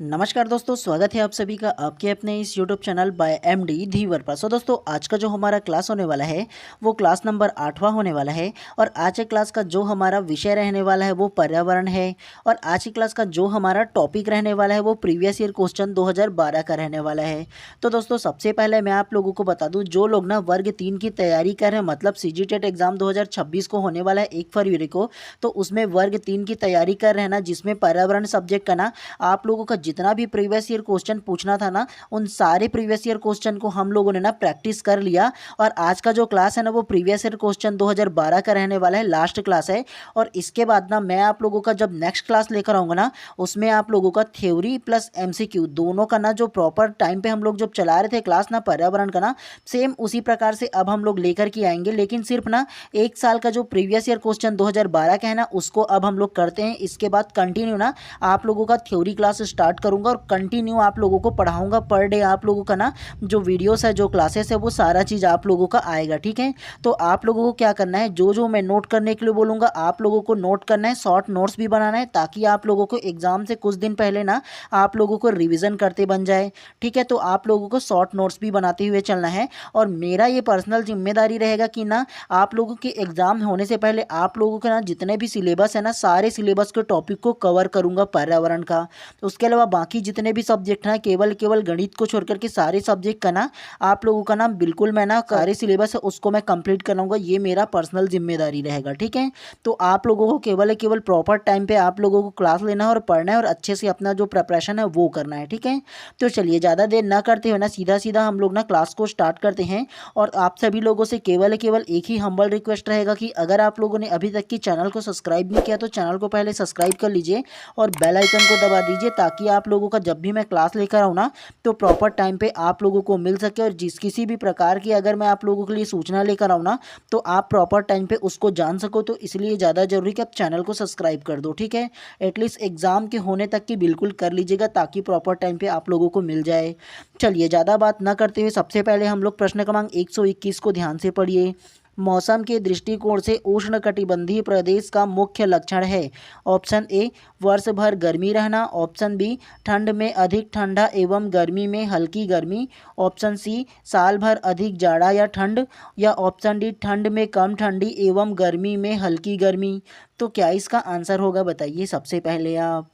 नमस्कार दोस्तों, स्वागत है आप सभी का आपके अपने इस यूट्यूब चैनल बाय एमडी धीवर पर। सो दोस्तों, आज का जो हमारा क्लास होने वाला है वो क्लास नंबर 8वां होने वाला है। और आज के क्लास का जो हमारा विषय रहने वाला है वो पर्यावरण है। और आज की क्लास का जो हमारा टॉपिक रहने वाला है वो प्रीवियस ईयर क्वेश्चन 2012 का रहने वाला है। तो दोस्तों, सबसे पहले मैं आप लोगों को बता दूँ, जो लोग ना वर्ग 3 की तैयारी कर रहे हैं, मतलब सीजीटेट एग्जाम 2026 को होने वाला है 1 फरवरी को, तो उसमें वर्ग 3 की तैयारी कर रहे हैं ना, जिसमें पर्यावरण सब्जेक्ट का ना आप लोगों का जितना भी प्रीवियस ईयर क्वेश्चन पूछना था ना, उन सारे प्रीवियस ईयर क्वेश्चन को हम लोगों ने ना प्रैक्टिस कर लिया। और आज का जो क्लास है ना वो प्रीवियस ईयर क्वेश्चन 2012 का रहने वाला है, लास्ट क्लास है। और इसके बाद ना मैं आप लोगों का जब नेक्स्ट क्लास लेकर आऊँगा ना, उसमें आप लोगों का थ्योरी प्लस एमसीक्यू दोनों का ना, जो प्रॉपर टाइम पे हम लोग जब चला रहे थे क्लास ना पर्यावरण का ना, सेम उसी प्रकार से अब हम लोग लेकर के आएंगे। लेकिन सिर्फ ना 1 साल का जो प्रीवियस ईयर क्वेश्चन 2012 का है ना, उसको अब हम लोग करते हैं। इसके बाद कंटिन्यू ना आप लोगों का थ्योरी क्लास स्टार्ट करूंगा और कंटिन्यू आप लोगों को पढ़ाऊंगा। पर डे आप लोगों का ना जो वीडियोस है, जो क्लासेस है, वो सारा चीज़ आप लोगों का आएगा, ठीक है। तो आप लोगों को क्या करना है, जो जो मैं नोट करने के लिए बोलूँगा आप लोगों को नोट करना है, शॉर्ट नोट्स भी बनाना है, ताकि आप लोगों को एग्जाम से कुछ दिन पहले ना आप लोगों को रिविज़न करते बन जाए, ठीक है। तो आप लोगों को शॉर्ट नोट्स भी बनाते हुए चलना है। और मेरा ये पर्सनल जिम्मेदारी रहेगा कि ना आप लोगों के एग्ज़ाम होने से पहले आप लोगों के ना जितने भी सिलेबस है ना, सारे सिलेबस के टॉपिक को कवर करूँगा पर्यावरण का। तो उसके अलावा बाकी जितने भी सब्जेक्ट हैं, केवल गणित को छोड़ करके सारे सब्जेक्ट का ना आप लोगों का ना बिल्कुल मैं ना सारे सिलेबस है उसको मैं कंप्लीट कराऊंगा। ये मेरा पर्सनल जिम्मेदारी रहेगा, ठीक है। तो आप लोगों को केवल प्रॉपर टाइम पे आप लोगों को क्लास लेना है और पढ़ना है और अच्छे से अपना जो प्रिपरेशन है वो करना है, ठीक है। तो चलिए ज़्यादा देर ना करते हुए ना सीधा सीधा हम लोग ना क्लास को स्टार्ट करते हैं। और आप सभी लोगों से केवल एक ही हम्बल रिक्वेस्ट रहेगा कि अगर आप लोगों ने अभी तक की चैनल को सब्सक्राइब नहीं किया तो चैनल को पहले सब्सक्राइब कर लीजिए और बेल आइकन को दबा दीजिए, ताकि आप लोगों का जब भी मैं क्लास लेकर आऊँ ना तो प्रॉपर टाइम पे आप लोगों को मिल सके। और किसी भी प्रकार की अगर मैं आप लोगों के लिए सूचना लेकर आऊँ ना, तो आप प्रॉपर टाइम पे उसको जान सको। तो इसलिए ज़्यादा जरूरी कि आप चैनल को सब्सक्राइब कर दो, ठीक है। एटलीस्ट एग्जाम के होने तक की बिल्कुल कर लीजिएगा, ताकि प्रॉपर टाइम पे आप लोगों को मिल जाए। चलिए ज़्यादा बात ना करते हुए सबसे पहले हम लोग प्रश्न क्रमांक 121 को ध्यान से पढ़िए। मौसम के दृष्टिकोण से उष्णकटिबंधीय प्रदेश का मुख्य लक्षण है। ऑप्शन ए, वर्ष भर गर्मी रहना। ऑप्शन बी, ठंड में अधिक ठंडा एवं गर्मी में हल्की गर्मी। ऑप्शन सी, साल भर अधिक जाड़ा या ठंड। या ऑप्शन डी, ठंड में कम ठंडी एवं गर्मी में हल्की गर्मी। तो क्या इसका आंसर होगा, बताइए सबसे पहले आप।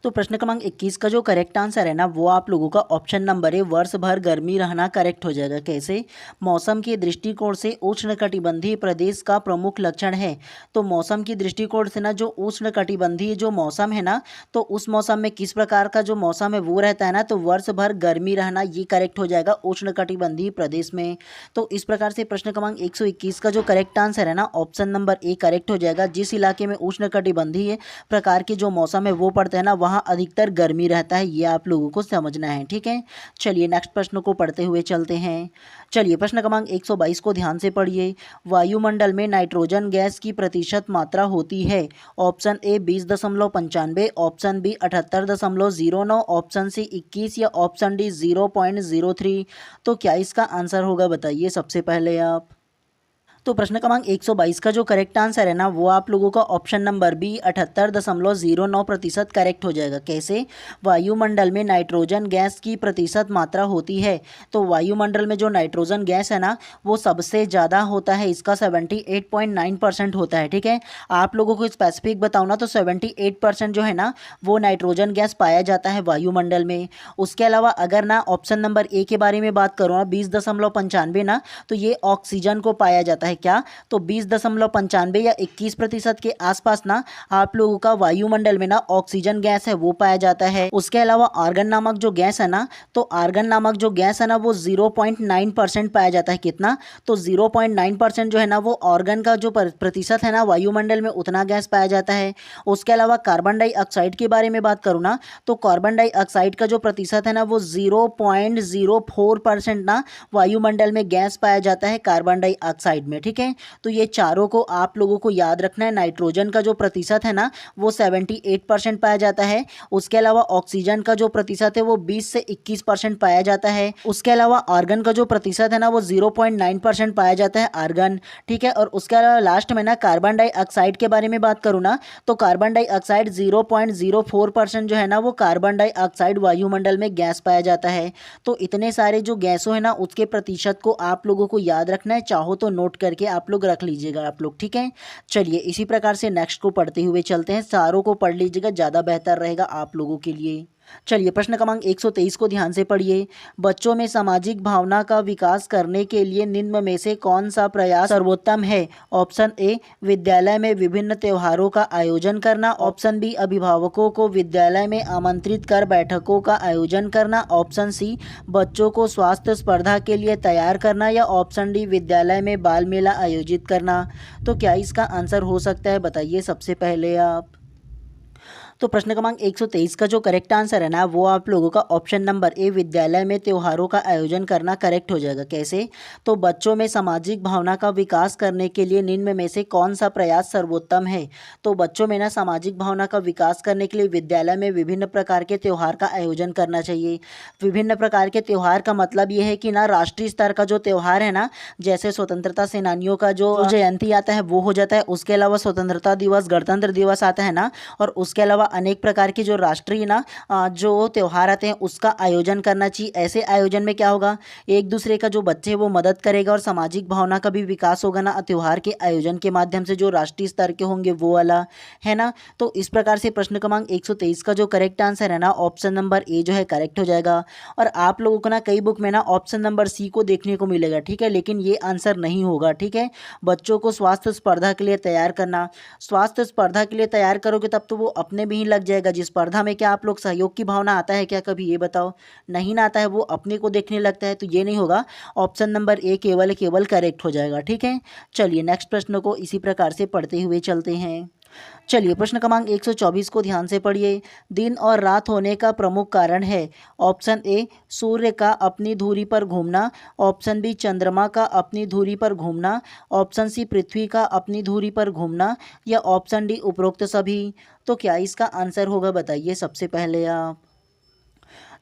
तो प्रश्न क्रमांक 21 का जो करेक्ट आंसर है ना वो आप लोगों का ऑप्शन नंबर है, वर्ष भर गर्मी रहना, करेक्ट हो जाएगा। कैसे? मौसम के दृष्टिकोण से उष्णकटिबंधीय प्रदेश का प्रमुख लक्षण है। तो मौसम की दृष्टिकोण से ना जो उष्णकटिबंधीय जो मौसम है ना, तो उस मौसम में किस प्रकार का जो मौसम है वो रहता है ना, तो वर्ष भर गर्मी रहना, ये करेक्ट हो जाएगा उष्णकटिबंधीय प्रदेश में। तो इस प्रकार से प्रश्न क्रमांक 121 का जो करेक्ट आंसर है ना, ऑप्शन नंबर ए करेक्ट हो जाएगा। जिस इलाके में उष्णकटिबंधीय प्रकार के जो मौसम है वो पड़ता है ना, वहाँ अधिकतर गर्मी रहता है, ये आप लोगों को समझना है, ठीक है। चलिए नेक्स्ट प्रश्न को पढ़ते हुए चलते हैं। चलिए प्रश्न क्रमांक 122 को ध्यान से पढ़िए। वायुमंडल में नाइट्रोजन गैस की प्रतिशत मात्रा होती है। Option A 20.95, option B 78.09, option C 21 या ऑप्शन डी 0.03। तो क्या इसका आंसर होगा, बताइए सबसे पहले आप। तो प्रश्न क्रमांक 122 का जो करेक्ट आंसर है ना वो आप लोगों का ऑप्शन नंबर बी 78.09% करेक्ट हो जाएगा। कैसे? वायुमंडल में नाइट्रोजन गैस की प्रतिशत मात्रा होती है। तो वायुमंडल में जो नाइट्रोजन गैस है ना वो सबसे ज़्यादा होता है, इसका 78.9% होता है, ठीक है। आप लोगों को स्पेसिफिक बताऊँ ना तो 78% जो है ना वो नाइट्रोजन गैस पाया जाता है वायुमंडल में। उसके अलावा अगर ना ऑप्शन नंबर ए के बारे में बात करूँ ना, 20.95 ना, तो ये ऑक्सीजन को पाया जाता है। क्या? तो 20.95 या 21% के आसपास ना आप लोगों का वायुमंडल में ना ऑक्सीजन गैस है वो पाया जाता है। उसके अलावा आर्गन नामक जो गैस है ना, तो आर्गन नामक जो गैस है ना वो 0.9% पाया जाता है। कितना? तो 0.9% जो है ना वो ऑर्गन का जो प्रतिशत है ना वायुमंडल में, उतना गैस पाया जाता है। उसके अलावा कार्बन डाइऑक्साइड के बारे में बात करूँ ना, तो कार्बन डाइऑक्साइड का जो प्रतिशत है ना वो 0.04% ना वायुमंडल में गैस पाया जाता है कार्बन डाइऑक्साइड में, ठीक है। तो ये चारों को आप लोगों को याद रखना है। नाइट्रोजन का जो प्रतिशत है ना वो 78% पाया जाता है। उसके अलावा ऑक्सीजन का जो प्रतिशत है वो 20 से 21% पाया जाता है। उसके अलावा आर्गन का जो प्रतिशत है ना वो 0.9% पाया जाता है आर्गन, ठीक है। और उसके अलावा लास्ट में ना कार्बन डाइऑक्साइड के बारे में बात करूँ ना तो कार्बन डाइऑक्साइड 0.04% जो है ना वो कार्बन डाइऑक्साइड वायुमंडल में गैस पाया जाता है। तो इतने सारे जो गैसों है ना उसके प्रतिशत को आप लोगों को याद रखना है, चाहो तो नोट करके आप लोग रख लीजिएगा आप लोग, ठीक है। चलिए इसी प्रकार से नेक्स्ट को पढ़ते हुए चलते हैं। सारों को पढ़ लीजिएगा, ज़्यादा बेहतर रहेगा आप लोगों के लिए। चलिए प्रश्न क्रमांक 123 को ध्यान से पढ़िए। बच्चों में सामाजिक भावना का विकास करने के लिए निम्न में से कौन सा प्रयास सर्वोत्तम है? ऑप्शन ए विद्यालय में विभिन्न त्योहारों का आयोजन करना, ऑप्शन बी अभिभावकों को विद्यालय में आमंत्रित कर बैठकों का आयोजन करना, ऑप्शन सी बच्चों को स्वास्थ्य स्पर्धा के लिए तैयार करना, या ऑप्शन डी विद्यालय में बाल मेला आयोजित करना। तो क्या इसका आंसर हो सकता है, बताइए सबसे पहले आप। तो प्रश्न क्रमांक 123 का जो करेक्ट आंसर है ना वो आप लोगों का ऑप्शन नंबर ए विद्यालय में त्योहारों का आयोजन करना करेक्ट हो जाएगा। कैसे? तो बच्चों में सामाजिक भावना का विकास करने के लिए निम्न में से कौन सा प्रयास सर्वोत्तम है? तो बच्चों में ना सामाजिक भावना का विकास करने के लिए विद्यालय में विभिन्न प्रकार के त्यौहार का आयोजन करना चाहिए। विभिन्न प्रकार के त्यौहार का मतलब ये है कि ना राष्ट्रीय स्तर का जो त्यौहार है ना, जैसे स्वतंत्रता सेनानियों का जो जयंती आता है वो हो जाता है। उसके अलावा स्वतंत्रता दिवस, गणतंत्र दिवस आता है ना, और उसके अलावा अनेक प्रकार के जो राष्ट्रीय ना जो त्यौहार आते हैं उसका आयोजन करना चाहिए। ऐसे आयोजन में क्या होगा, एक दूसरे का जो बच्चे वो मदद करेगा और सामाजिक भावना का भी विकास होगा ना त्यौहार के आयोजन के माध्यम से, जो राष्ट्रीय स्तर के होंगे वो वाला, है ना। तो इस प्रकार से प्रश्न क्रमांक 123 का जो करेक्ट आंसर है ना ऑप्शन नंबर ए जो है करेक्ट हो जाएगा। और आप लोगों को ना कई बुक में ना ऑप्शन नंबर सी को देखने को मिलेगा, ठीक है, लेकिन ये आंसर नहीं होगा, ठीक है। बच्चों को स्वास्थ्य स्पर्धा के लिए तैयार करना, स्वास्थ्य स्पर्धा के लिए तैयार करोगे तब तो वो अपने भी लग जाएगा। जिस स्पर्धा में क्या आप लोग सहयोग की भावना आता है क्या कभी, ये बताओ? नहीं ना आता है, वो अपने को देखने लगता है, तो ये नहीं होगा। ऑप्शन नंबर ए केवल करेक्ट हो जाएगा, ठीक है। चलिए नेक्स्ट प्रश्न को इसी प्रकार से पढ़ते हुए चलते हैं। चलिए प्रश्न क्रमांक 124 को ध्यान से पढ़िए। दिन और रात होने का प्रमुख कारण है? ऑप्शन ए सूर्य का अपनी धुरी पर घूमना, ऑप्शन बी चंद्रमा का अपनी धुरी पर घूमना, ऑप्शन सी पृथ्वी का अपनी धुरी पर घूमना, या ऑप्शन डी उपरोक्त सभी। तो क्या इसका आंसर होगा, बताइए सबसे पहले आप।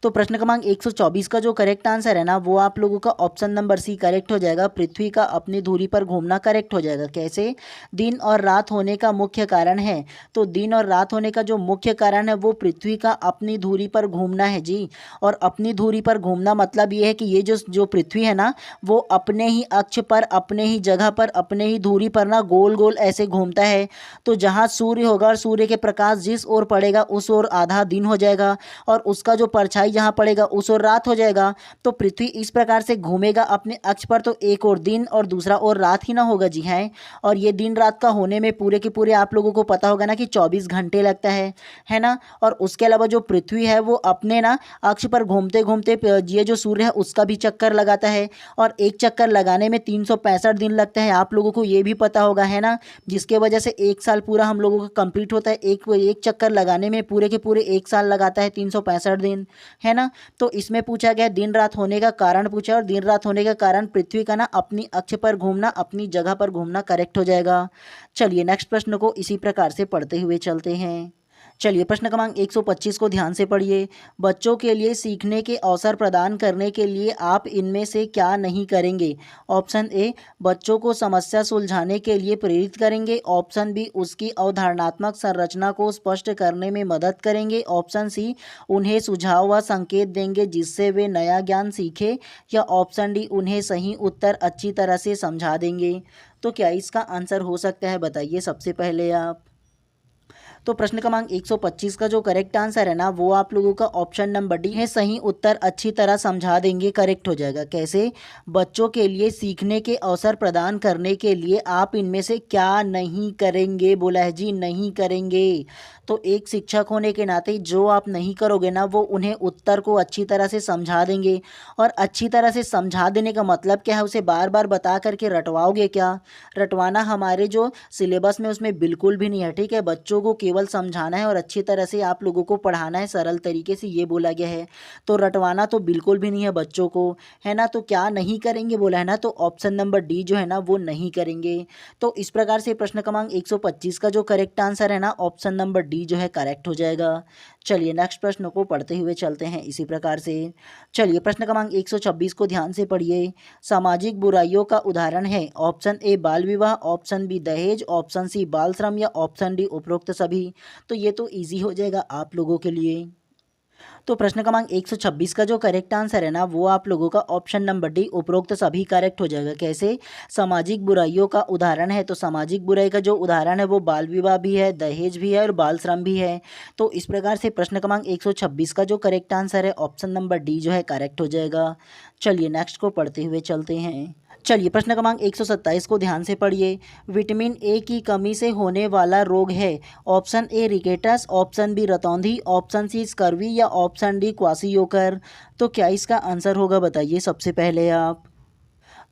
तो प्रश्न क्रमांक 124 का जो करेक्ट आंसर है ना वो आप लोगों का ऑप्शन नंबर सी करेक्ट हो जाएगा। पृथ्वी का अपनी धुरी पर घूमना करेक्ट हो जाएगा। कैसे? दिन और रात होने का मुख्य कारण है, तो दिन और रात होने का जो मुख्य कारण है वो पृथ्वी का अपनी धुरी पर घूमना है जी। और अपनी धुरी पर घूमना मतलब ये है कि ये जो पृथ्वी है ना वो अपने ही अक्ष पर, अपने ही जगह पर, अपने ही धुरी पर ना गोल गोल ऐसे घूमता है। तो जहाँ सूर्य होगा और सूर्य के प्रकाश जिस ओर पड़ेगा उस ओर आधा दिन हो जाएगा, और उसका जो परछाई जहाँ पड़ेगा उस ओर रात हो जाएगा। तो पृथ्वी इस प्रकार से घूमेगा अपने अक्ष पर, तो एक और दिन और दूसरा और रात ही ना होगा जी, है। और ये दिन रात का होने में पूरे के पूरे आप लोगों को पता होगा ना कि 24 घंटे लगता है ना। और उसके अलावा जो पृथ्वी है वो अपने ना अक्ष पर घूमते घूमते ये जो सूर्य है उसका भी चक्कर लगाता है, और एक चक्कर लगाने में 365 दिन लगता है, आप लोगों को ये भी पता होगा, है ना। जिसके वजह से एक साल पूरा हम लोगों का कंप्लीट होता है। एक चक्कर लगाने में पूरे के पूरे एक साल लगाता है, 365 दिन, है ना। तो इसमें पूछा गया दिन रात होने का कारण पूछा, और दिन रात होने का कारण पृथ्वी का ना अपनी अक्ष पर घूमना, अपनी जगह पर घूमना करेक्ट हो जाएगा। चलिए नेक्स्ट प्रश्न को इसी प्रकार से पढ़ते हुए चलते हैं। चलिए प्रश्न क्रमांक 125 को ध्यान से पढ़िए। बच्चों के लिए सीखने के अवसर प्रदान करने के लिए आप इनमें से क्या नहीं करेंगे? ऑप्शन ए बच्चों को समस्या सुलझाने के लिए प्रेरित करेंगे, ऑप्शन बी उसकी अवधारणात्मक संरचना को स्पष्ट करने में मदद करेंगे, ऑप्शन सी उन्हें सुझाव व संकेत देंगे जिससे वे नया ज्ञान सीखें, या ऑप्शन डी उन्हें सही उत्तर अच्छी तरह से समझा देंगे। तो क्या इसका आंसर हो सकता है, बताइए सबसे पहले आप। तो प्रश्न क्रमांक 125 का जो करेक्ट आंसर है ना वो आप लोगों का ऑप्शन नंबर डी है, सही उत्तर अच्छी तरह समझा देंगे करेक्ट हो जाएगा। कैसे? बच्चों के लिए सीखने के अवसर प्रदान करने के लिए आप इनमें से क्या नहीं करेंगे, बोला है जी, नहीं करेंगे। तो एक शिक्षक होने के नाते जो आप नहीं करोगे ना वो उन्हें उत्तर को अच्छी तरह से समझा देंगे। और अच्छी तरह से समझा देने का मतलब क्या है, उसे बार बार बता करके रटवाओगे क्या? रटवाना हमारे जो सिलेबस में उसमें बिल्कुल भी नहीं है, ठीक है। बच्चों को केवल समझाना है और अच्छी तरह से आप लोगों को पढ़ाना है, सरल तरीके से, ये बोला गया है। तो रटवाना तो बिल्कुल भी नहीं है बच्चों को, है ना। तो क्या नहीं करेंगे बोला है ना, तो ऑप्शन नंबर डी जो है ना वो नहीं करेंगे। तो इस प्रकार से प्रश्न क्रमांक 125 का जो करेक्ट आंसर है ना, ऑप्शन नंबर डी जो है करेक्ट हो जाएगा। चलिए नेक्स्ट प्रश्न को पढ़ते हुए चलते हैं इसी प्रकार से। चलिए प्रश्न क्रमांक 126 को ध्यान से पढ़िए। सामाजिक बुराइयों का उदाहरण है ऑप्शन ए बाल विवाह, ऑप्शन बी दहेज, ऑप्शन सी बाल श्रम या ऑप्शन डी उपरोक्त सभी। तो ये तो इजी हो जाएगा आप लोगों के लिए। तो प्रश्न क्रमांक 126 का जो करेक्ट आंसर है ना वो आप लोगों का ऑप्शन नंबर डी उपरोक्त सभी करेक्ट हो जाएगा। कैसे? सामाजिक बुराइयों का उदाहरण है, तो सामाजिक बुराई का जो उदाहरण है वो बाल विवाह भी है, दहेज भी है और बाल श्रम भी है। तो इस प्रकार से प्रश्न क्रमांक 126 का जो करेक्ट आंसर है ऑप्शन नंबर डी जो है करेक्ट हो जाएगा। चलिए नेक्स्ट को पढ़ते हुए चलते हैं। चलिए प्रश्न क्रमांक 127 को ध्यान से पढ़िए। विटामिन ए की कमी से होने वाला रोग है option A rickets, option B रतौंधी, ऑप्शन सी स्कर्वी या ऑप्शन डी क्वासियोकर। तो क्या इसका आंसर होगा बताइए सबसे पहले आप।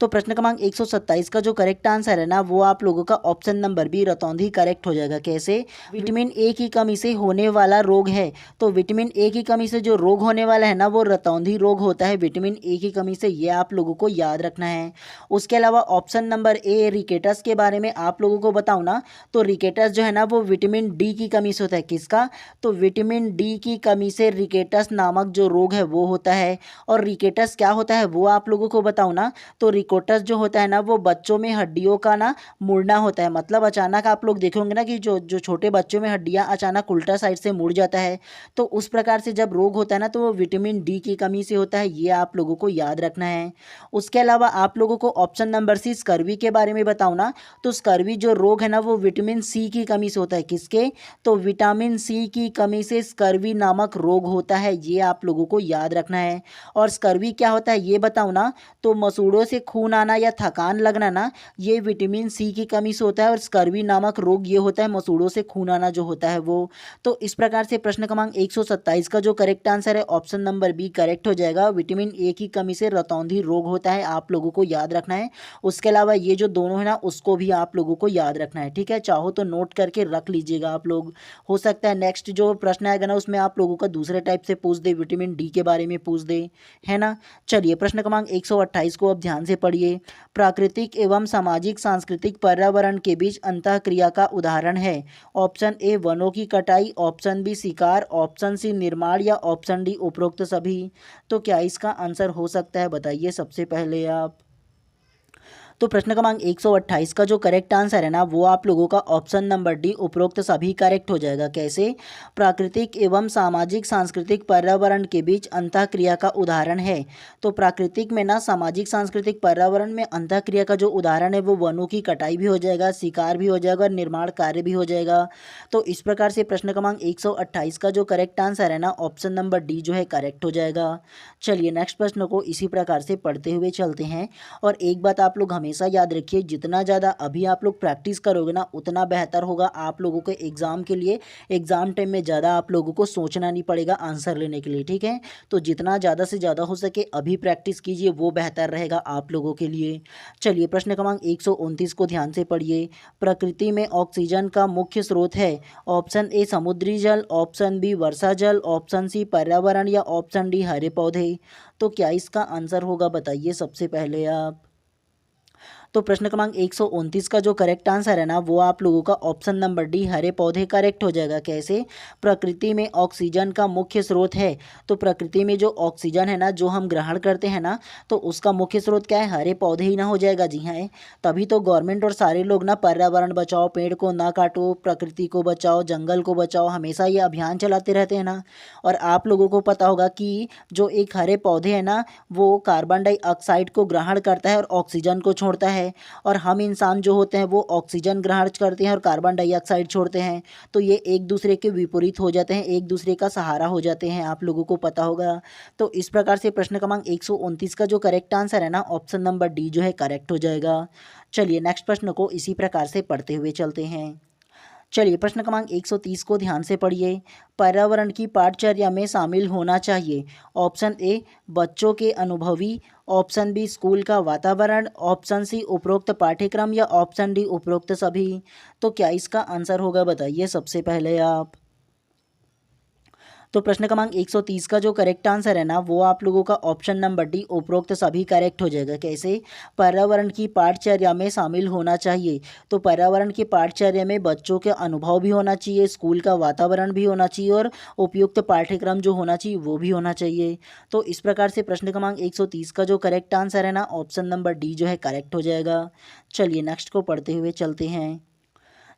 तो प्रश्न क्रमांक 127 का जो करेक्ट आंसर है ना वो आप लोगों का ऑप्शन नंबर बी रतौंधी करेक्ट हो जाएगा। कैसे? विटामिन ए की कमी से होने वाला रोग है, तो विटामिन ए की कमी से जो रोग होने वाला है ना वो रतौंधी रोग होता है विटामिन ए की कमी से, ये आप लोगों को याद रखना है। उसके अलावा ऑप्शन नंबर ए रिकेटस के बारे में आप लोगों को बताऊँ ना, तो रिकेटस जो है ना वो विटामिन डी की कमी से होता है। किसका? तो विटामिन डी की कमी से रिकेटस नामक जो रोग है वो होता है। और रिकेटस क्या होता है वो आप लोगों को बताऊँ ना, तो रिकोटस जो होता है ना वो बच्चों में हड्डियों का ना मुड़ना होता है। मतलब अचानक आप लोग देखेंगे ना कि जो जो छोटे बच्चों में हड्डियां अचानक उल्टा साइड से मुड़ जाता है, तो उस प्रकार से जब रोग होता है ना तो वो विटामिन डी की कमी से होता है, ये आप लोगों को याद रखना है। उसके अलावा आप लोगों को ऑप्शन नंबर सी स्कर्वी के बारे में बताऊँ ना, तो स्कर्वी जो रोग है ना वो विटामिन सी की कमी से होता है। किसके? तो विटामिन सी की कमी से स्कर्वी नामक रोग होता है, ये आप लोगों को याद रखना है। और स्कर्वी क्या होता है ये बताऊँ ना, तो मसूड़ों से खून आना या थकान लगना ना, ये विटामिन सी की कमी से होता है। और स्कर्वी नामक रोग ये होता है मसूड़ों से खून आना जो होता है वो। तो इस प्रकार से प्रश्न क्रमांक 127 का जो करेक्ट आंसर है ऑप्शन नंबर बी करेक्ट हो जाएगा। विटामिन ए की कमी से रतौंधी रोग होता है, आप लोगों को याद रखना है। उसके अलावा ये जो दोनों है ना उसको भी आप लोगों को याद रखना है, ठीक है। चाहो तो नोट करके रख लीजिएगा आप लोग। हो सकता है नेक्स्ट जो प्रश्न आएगा ना उसमें आप लोगों का दूसरे टाइप से पूछ दे, विटामिन डी के बारे में पूछ दे, है ना। चलिए प्रश्न क्रमांक 128 को अब ध्यान से पढ़िए। प्राकृतिक एवं सामाजिक सांस्कृतिक पर्यावरण के बीच अंतःक्रिया का उदाहरण है ऑप्शन ए वनों की कटाई, ऑप्शन बी शिकार, ऑप्शन सी निर्माण या ऑप्शन डी उपरोक्त सभी। तो क्या इसका आंसर हो सकता है बताइए सबसे पहले आप। तो प्रश्न क्रमांक 128 का जो करेक्ट आंसर है ना वो आप लोगों का ऑप्शन नंबर डी उपरोक्त सभी करेक्ट हो जाएगा। कैसे? प्राकृतिक एवं सामाजिक सांस्कृतिक पर्यावरण के बीच अंतःक्रिया का उदाहरण है। तो प्राकृतिक में ना सामाजिक सांस्कृतिक पर्यावरण में अंतःक्रिया का जो उदाहरण है वो वनों की कटाई भी हो जाएगा, शिकार भी हो जाएगा और निर्माण कार्य भी हो जाएगा। तो इस प्रकार से प्रश्न क्रमांक 128 का जो करेक्ट आंसर है ना ऑप्शन नंबर डी जो है करेक्ट हो जाएगा। चलिए नेक्स्ट प्रश्न को इसी प्रकार से पढ़ते हुए चलते हैं। और एक बात आप लोग हमेशा याद रखिए, जितना ज़्यादा अभी आप लोग प्रैक्टिस करोगे ना उतना बेहतर होगा आप लोगों के एग्ज़ाम के लिए। एग्ज़ाम टाइम में ज़्यादा आप लोगों को सोचना नहीं पड़ेगा आंसर लेने के लिए, ठीक है। तो जितना ज़्यादा से ज़्यादा हो सके अभी प्रैक्टिस कीजिए, वो बेहतर रहेगा आप लोगों के लिए। चलिए प्रश्न क्रमांक 129 को ध्यान से पढ़िए। प्रकृति में ऑक्सीजन का मुख्य स्रोत है ऑप्शन ए समुद्री जल, ऑप्शन बी वर्षा जल, ऑप्शन सी पर्यावरण या ऑप्शन डी हरे पौधे। तो क्या इसका आंसर होगा बताइए सबसे पहले आप। तो प्रश्न क्रमांक 129 का जो करेक्ट आंसर है ना वो आप लोगों का ऑप्शन नंबर डी हरे पौधे करेक्ट हो जाएगा। कैसे? प्रकृति में ऑक्सीजन का मुख्य स्रोत है, तो प्रकृति में जो ऑक्सीजन है ना जो हम ग्रहण करते हैं ना तो उसका मुख्य स्रोत क्या है? हरे पौधे ही ना हो जाएगा। जी हाँ, तभी तो गवर्नमेंट और सारे लोग ना पर्यावरण बचाओ, पेड़ को ना काटो, प्रकृति को बचाओ, जंगल को बचाओ, हमेशा ये अभियान चलाते रहते हैं ना। और आप लोगों को पता होगा कि जो एक हरे पौधे है ना वो कार्बन डाइऑक्साइड को ग्रहण करता है और ऑक्सीजन को छोड़ता है। और हम इंसान जो होते हैं वो ऑक्सीजन ग्रहण करते हैं और कार्बन डाइऑक्साइड छोड़ते हैं। तो ये एक दूसरे के विपरीत हो जाते हैं, एक दूसरे का सहारा हो जाते हैं, आप लोगों को पता होगा। तो इस प्रकार से प्रश्न क्रमांक 129 का जो करेक्ट आंसर है ना ऑप्शन नंबर डी जो है करेक्ट हो जाएगा। चलिए नेक्स्ट प्रश्न को इसी प्रकार से पढ़ते हुए चलते हैं। चलिए प्रश्न क्रमांक 130 को ध्यान से पढ़िए। पर्यावरण की पाठचर्या में शामिल होना चाहिए ऑप्शन ए बच्चों के अनुभवी, ऑप्शन बी स्कूल का वातावरण, ऑप्शन सी उपरोक्त पाठ्यक्रम या ऑप्शन डी उपरोक्त सभी। तो क्या इसका आंसर होगा बताइए सबसे पहले आप। तो प्रश्न क्रमांक 130 का जो करेक्ट आंसर है ना वो आप लोगों का ऑप्शन नंबर डी उपरोक्त सभी करेक्ट हो जाएगा। कैसे? पर्यावरण की पाठचर्या में शामिल होना चाहिए। तो पर्यावरण की पाठचर्या में बच्चों के अनुभव भी होना चाहिए, स्कूल का वातावरण भी होना चाहिए और उपयुक्त पाठ्यक्रम जो होना चाहिए वो भी होना चाहिए। तो इस प्रकार से प्रश्न क्रमांक 130 का जो करेक्ट आंसर है ना ऑप्शन नंबर डी जो है करेक्ट हो जाएगा। चलिए नेक्स्ट को पढ़ते हुए चलते हैं।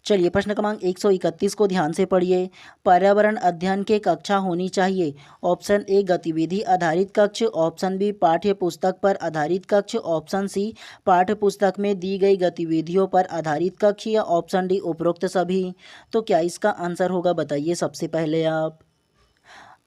चलिए प्रश्न क्रमांक 131 को ध्यान से पढ़िए। पर्यावरण अध्ययन के कक्षा होनी चाहिए। ऑप्शन ए गतिविधि आधारित कक्ष, ऑप्शन बी पाठ्य पुस्तक पर आधारित कक्ष, ऑप्शन सी पाठ्य पुस्तक में दी गई गतिविधियों पर आधारित कक्ष या ऑप्शन डी उपरोक्त सभी। तो क्या इसका आंसर होगा बताइए सबसे पहले आप।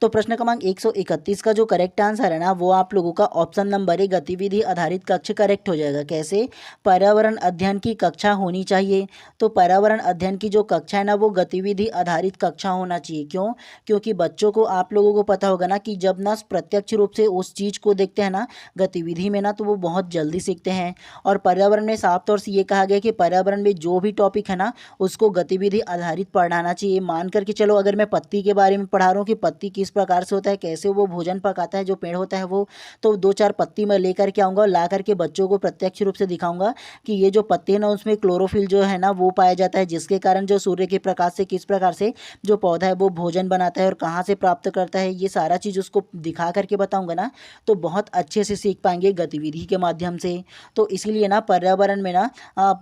तो प्रश्न क्रमांक 131 का जो करेक्ट आंसर है ना वो आप लोगों का ऑप्शन नंबर ए गतिविधि आधारित कक्ष करेक्ट हो जाएगा। कैसे? पर्यावरण अध्ययन की कक्षा होनी चाहिए। तो पर्यावरण अध्ययन की जो कक्षा है ना वो गतिविधि आधारित कक्षा होना चाहिए। क्यों? क्योंकि बच्चों को आप लोगों को पता होगा ना कि जब ना प्रत्यक्ष रूप से उस चीज़ को देखते हैं ना गतिविधि में ना तो वो बहुत जल्दी सीखते हैं। और पर्यावरण में साफ तौर से ये कहा गया कि पर्यावरण में जो भी टॉपिक है ना उसको गतिविधि आधारित पढ़ाना चाहिए। मान करके चलो अगर मैं पत्ती के बारे में पढ़ा रहा हूँ कि पत्ती किस प्रकार से होता है, कैसे वो भोजन पकाता है, जो पेड़ होता है वो, तो दो चार पत्ती मैं लेकर के आऊँगा, ला करके बच्चों को प्रत्यक्ष रूप से दिखाऊंगा कि ये जो पत्ते हैं ना उसमें क्लोरोफिल जो है ना वो पाया जाता है, जिसके कारण जो सूर्य के प्रकाश से किस प्रकार से जो पौधा है वो भोजन बनाता है और कहाँ से प्राप्त करता है, ये सारा चीज़ उसको दिखा करके बताऊँगा ना तो बहुत अच्छे से सीख पाएंगे गतिविधि के माध्यम से। तो इसीलिए ना पर्यावरण में ना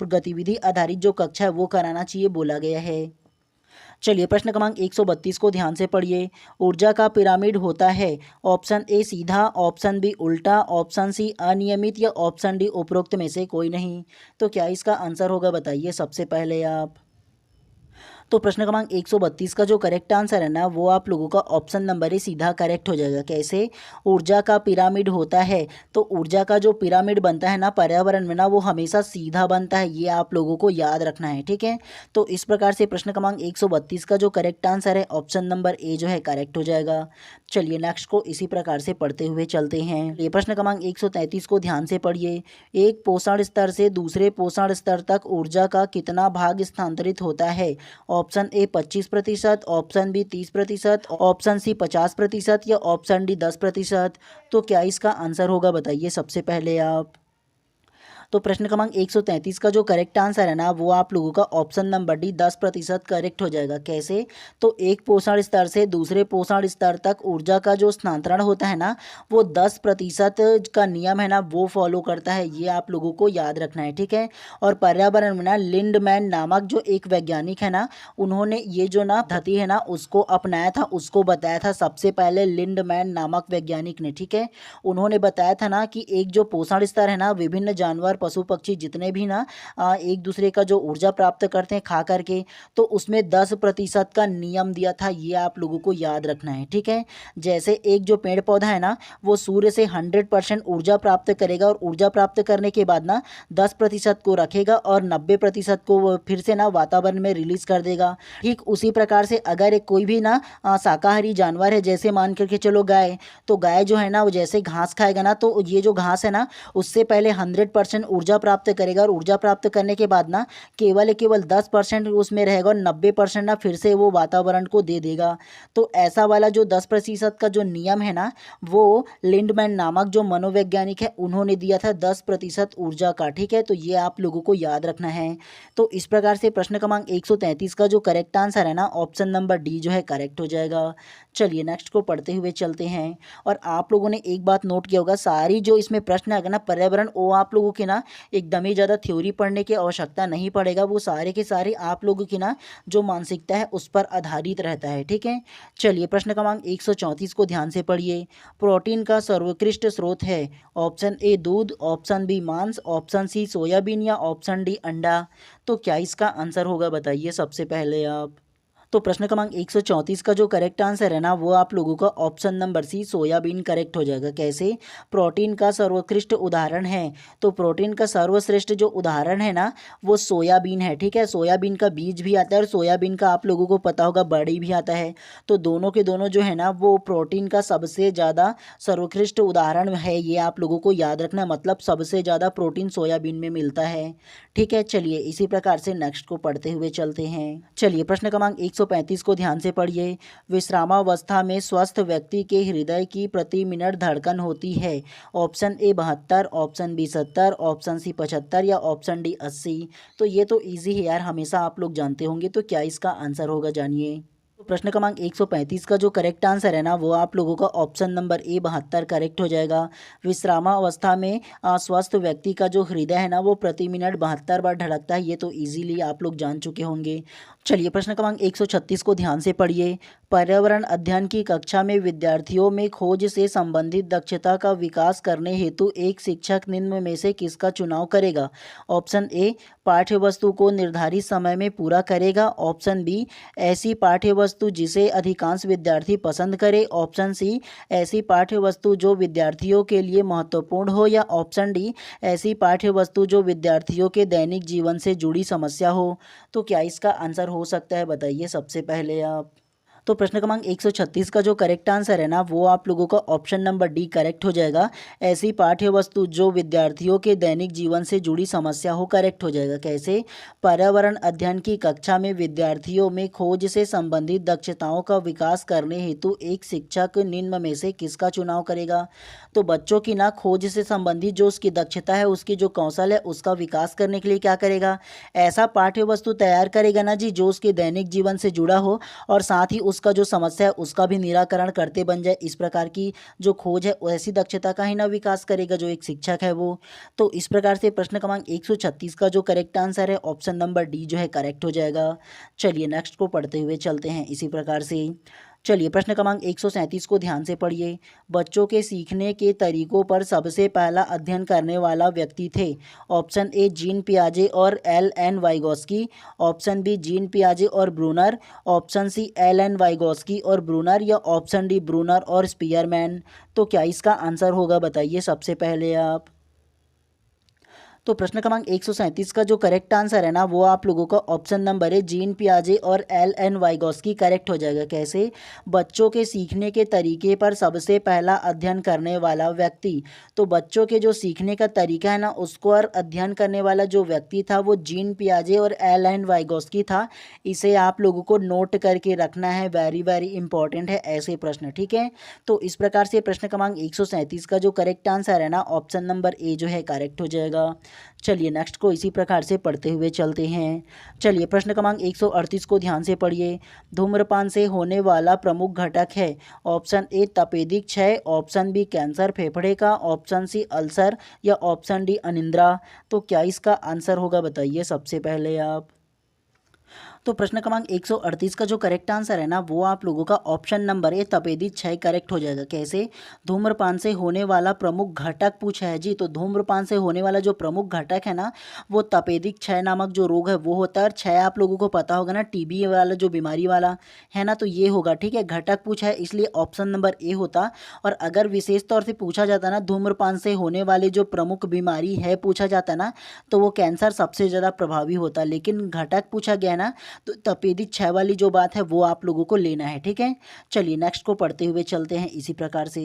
गतिविधि आधारित जो कक्षा है वो कराना चाहिए बोला गया है। चलिए प्रश्न क्रमांक 132 को ध्यान से पढ़िए। ऊर्जा का पिरामिड होता है। ऑप्शन ए सीधा, ऑप्शन बी उल्टा, ऑप्शन सी अनियमित या ऑप्शन डी उपरोक्त में से कोई नहीं। तो क्या इसका आंसर होगा बताइए सबसे पहले आप। तो प्रश्न क्रमांक 132 का जो करेक्ट आंसर है ना वो आप लोगों का ऑप्शन नंबर ए सीधा करेक्ट हो जाएगा। कैसे? ऊर्जा का पिरामिड होता है। तो ऊर्जा का जो पिरामिड बनता है ना पर्यावरण में ना वो हमेशा सीधा बनता है, ये आप लोगों को याद रखना है। ठीक है, तो इस प्रकार से प्रश्न क्रमांक 132 का जो करेक्ट आंसर है ऑप्शन नंबर ए जो है करेक्ट हो जाएगा। चलिए नेक्स्ट को इसी प्रकार से पढ़ते हुए चलते हैं। ये प्रश्न क्रमांक 133 को ध्यान से पढ़िए। एक पोषण स्तर से दूसरे पोषण स्तर तक ऊर्जा का कितना भाग स्थानांतरित होता है? Option A 25%, option B 30%, option C 50% या ऑप्शन डी 10%। तो क्या इसका आंसर होगा बताइए सबसे पहले आप। तो प्रश्न क्रमांक 133 का जो करेक्ट आंसर है ना वो आप लोगों का ऑप्शन नंबर डी 10% करेक्ट हो जाएगा। कैसे? तो एक पोषण स्तर से दूसरे पोषण स्तर तक ऊर्जा का जो स्थानांतरण होता है ना वो 10% का नियम है ना वो फॉलो करता है, ये आप लोगों को याद रखना है। ठीक है, और पर्यावरण में ना लिंडमैन नामक जो एक वैज्ञानिक है ना उन्होंने ये जो ना पद्धति है ना उसको अपनाया था, उसको बताया था सबसे पहले लिंडमैन नामक वैज्ञानिक ने। ठीक है, उन्होंने बताया था ना कि एक जो पोषण स्तर है ना विभिन्न जानवर पशु पक्षी जितने भी ना एक दूसरे का जो ऊर्जा प्राप्त करते हैं खा करके, तो उसमें 10% का नियम दिया था, ये आप लोगों को याद रखना है। ठीक है, जैसे एक जो पेड़ पौधा है ना वो सूर्य से 100% ऊर्जा प्राप्त करेगा और ऊर्जा प्राप्त करने के बाद ना 10% को रखेगा और 90% को वो फिर से ना वातावरण में रिलीज कर देगा। ठीक उसी प्रकार से अगर एक कोई भी ना शाकाहारी जानवर है, जैसे मान करके चलो गाय, तो गाय जो है ना वो जैसे घास खाएगा ना तो ये जो घास है ना उससे पहले 100% ऊर्जा प्राप्त करेगा और ऊर्जा प्राप्त करने के बाद ना केवल 10% उसमें रहेगा और 90% ना फिर से वो वातावरण को दे देगा। तो ऐसा वाला जो 10% का जो नियम है ना वो लिंडमैन नामक जो मनोवैज्ञानिक है उन्होंने दिया था 10% ऊर्जा का। ठीक है, तो ये आप लोगों को याद रखना है। तो इस प्रकार से प्रश्न क्रमांक 133 का जो करेक्ट आंसर है ना ऑप्शन नंबर डी जो है करेक्ट हो जाएगा। चलिए नेक्स्ट को पढ़ते हुए चलते हैं। और आप लोगों ने एक बात नोट किया होगा, सारी जो इसमें प्रश्न है ना पर्यावरण वो आप लोगों के ना एकदम ही ज़्यादा थ्योरी पढ़ने की आवश्यकता नहीं पड़ेगा, वो सारे के सारे आप लोगों की ना जो मानसिकता है उस पर आधारित रहता है। ठीक है, चलिए प्रश्न क्रमांक 134 को ध्यान से पढ़िए। प्रोटीन का सर्वोत्कृष्ट स्रोत है। ऑप्शन ए दूध, ऑप्शन बी मांस, ऑप्शन सी सोयाबीन या ऑप्शन डी अंडा। तो क्या इसका आंसर होगा बताइए सबसे पहले आप। तो प्रश्न क्रमांक 134 का जो करेक्ट आंसर है ना वो आप लोगों का option number C soybean correct हो जाएगा। कैसे? प्रोटीन का सर्वोत्कृष्ट उदाहरण है, तो प्रोटीन का सर्वश्रेष्ठ जो उदाहरण है ना वो सोयाबीन है। ठीक है, सोयाबीन का बीज भी आता है और सोयाबीन का आप लोगों को पता होगा बड़ी भी आता है। तो दोनों के दोनों जो है ना वो प्रोटीन का सबसे ज़्यादा सर्वोत्कृष्ट उदाहरण है, ये आप लोगों को याद रखना। मतलब सबसे ज़्यादा प्रोटीन सोयाबीन में मिलता है। ठीक है, चलिए इसी प्रकार से नेक्स्ट को पढ़ते हुए चलते हैं। चलिए प्रश्न क्रमांक 135 को ध्यान से पढ़िए। विश्रामावस्था में स्वस्थ व्यक्ति के हृदय की प्रति मिनट धड़कन होती है। Option A 72, option B 70, option C 75 या ऑप्शन डी 80। तो ये तो इजी है यार, हमेशा आप लोग जानते होंगे। तो क्या इसका आंसर होगा जानिए। तो प्रश्न क्रमांक 135 का जो करेक्ट आंसर है ना वो आप लोगों का ऑप्शन नंबर ए 72 करेक्ट हो जाएगा। विश्रामावस्था में स्वस्थ व्यक्ति का जो हृदय है ना वो प्रति मिनट 72 बार धड़कता है। ये तो इजीली आप लोग जान चुके होंगे। चलिए प्रश्न क्रमांक 136 को ध्यान से पढ़िए। पर्यावरण अध्ययन की कक्षा में विद्यार्थियों में खोज से संबंधित दक्षता का विकास करने हेतु एक शिक्षक निम्न में से किसका चुनाव करेगा? ऑप्शन ए पाठ्य वस्तु को निर्धारित समय में पूरा करेगा, ऑप्शन बी ऐसी पाठ्य वस्तु जिसे अधिकांश विद्यार्थी पसंद करे, ऑप्शन सी ऐसी पाठ्य वस्तु जो विद्यार्थियों के लिए महत्वपूर्ण हो, या ऑप्शन डी ऐसी पाठ्य वस्तु जो विद्यार्थियों के दैनिक जीवन से जुड़ी समस्या हो। तो क्या इसका आंसर हो सकता है बताइए सबसे पहले आप। तो प्रश्न क्रमांक 136 का जो करेक्ट आंसर है ना वो आप लोगों का ऑप्शन नंबर डी करेक्ट हो जाएगा। ऐसी पाठ्य वस्तु जो विद्यार्थियों के दैनिक जीवन से जुड़ी समस्या हो करेक्ट हो जाएगा। कैसे? पर्यावरण अध्ययन की कक्षा में विद्यार्थियों में खोज से संबंधित दक्षताओं का विकास करने हेतु एक शिक्षक निम्न में से किसका चुनाव करेगा? तो बच्चों की ना खोज से संबंधित जो उसकी दक्षता है, उसकी जो कौशल है, उसका विकास करने के लिए क्या करेगा? ऐसा पाठ्य वस्तु तैयार करेगा ना जी जो उसके दैनिक जीवन से जुड़ा हो और साथ ही उसका जो समस्या है उसका भी निराकरण करते बन जाए। इस प्रकार की जो खोज है वैसी दक्षता का ही ना विकास करेगा जो एक शिक्षक है वो। तो इस प्रकार से प्रश्न क्रमांक 136 का जो करेक्ट आंसर है ऑप्शन नंबर डी जो है करेक्ट हो जाएगा। चलिए नेक्स्ट को पढ़ते हुए चलते हैं इसी प्रकार से। चलिए प्रश्न क्रमांक 137 को ध्यान से पढ़िए। बच्चों के सीखने के तरीकों पर सबसे पहला अध्ययन करने वाला व्यक्ति थे। ऑप्शन ए जीन पियाजे और L N Vygotsky, option B Jean पियाजे और Bruner, option C L N Vygotsky और ब्रूनर, या ऑप्शन डी ब्रूनर और स्पीयरमैन। तो क्या इसका आंसर होगा बताइए सबसे पहले आप। तो प्रश्न क्रमांक 137 का जो करेक्ट आंसर है ना वो आप लोगों का ऑप्शन नंबर है जीन पियाजे और एल एन वाइगोस्की करेक्ट हो जाएगा। कैसे? बच्चों के सीखने के तरीके पर सबसे पहला अध्ययन करने वाला व्यक्ति। तो बच्चों के जो सीखने का तरीका है ना उसको और अध्ययन करने वाला जो व्यक्ति था वो जीन पियाजे और एल एन वाइगोस्की था। इसे आप लोगों को नोट करके रखना है, वेरी वेरी इंपॉर्टेंट है ऐसे प्रश्न। ठीक है, तो इस प्रकार से प्रश्न क्रमांक 137 का जो करेक्ट आंसर है ना ऑप्शन नंबर ए जो है करेक्ट हो जाएगा। चलिए नेक्स्ट को इसी प्रकार से पढ़ते हुए चलते हैं। चलिए प्रश्न क्रमांक 138 को ध्यान से पढ़िए। धूम्रपान से होने वाला प्रमुख घटक है। ऑप्शन ए तपेदिक क्षय, ऑप्शन बी कैंसर फेफड़े का, ऑप्शन सी अल्सर, या ऑप्शन डी अनिद्रा। तो क्या इसका आंसर होगा बताइए सबसे पहले आप। तो प्रश्न क्रमांक 138 का जो करेक्ट आंसर है ना वो आप लोगों का ऑप्शन नंबर ए तपेदिक क्षय करेक्ट हो जाएगा। कैसे? धूम्रपान से होने वाला प्रमुख घटक पूछा है जी, तो धूम्रपान से होने वाला जो प्रमुख घटक है ना वो तपेदिक क्षय नामक जो रोग है वो होता है। और क्षय आप लोगों को पता होगा ना टीबी वाला जो बीमारी वाला है ना, तो ये होगा। ठीक है, घटक पूछा है इसलिए ऑप्शन नंबर ए होता। और अगर विशेष तौर से पूछा जाता ना धूम्रपान से होने वाली जो प्रमुख बीमारी है पूछा जाता ना तो वो कैंसर सबसे ज़्यादा प्रभावी होता। लेकिन घटक पूछा गया ना तो तपेदिक क्षय वाली जो बात है वो आप लोगों को लेना है। ठीक है, चलिए नेक्स्ट को पढ़ते हुए चलते हैं इसी प्रकार से।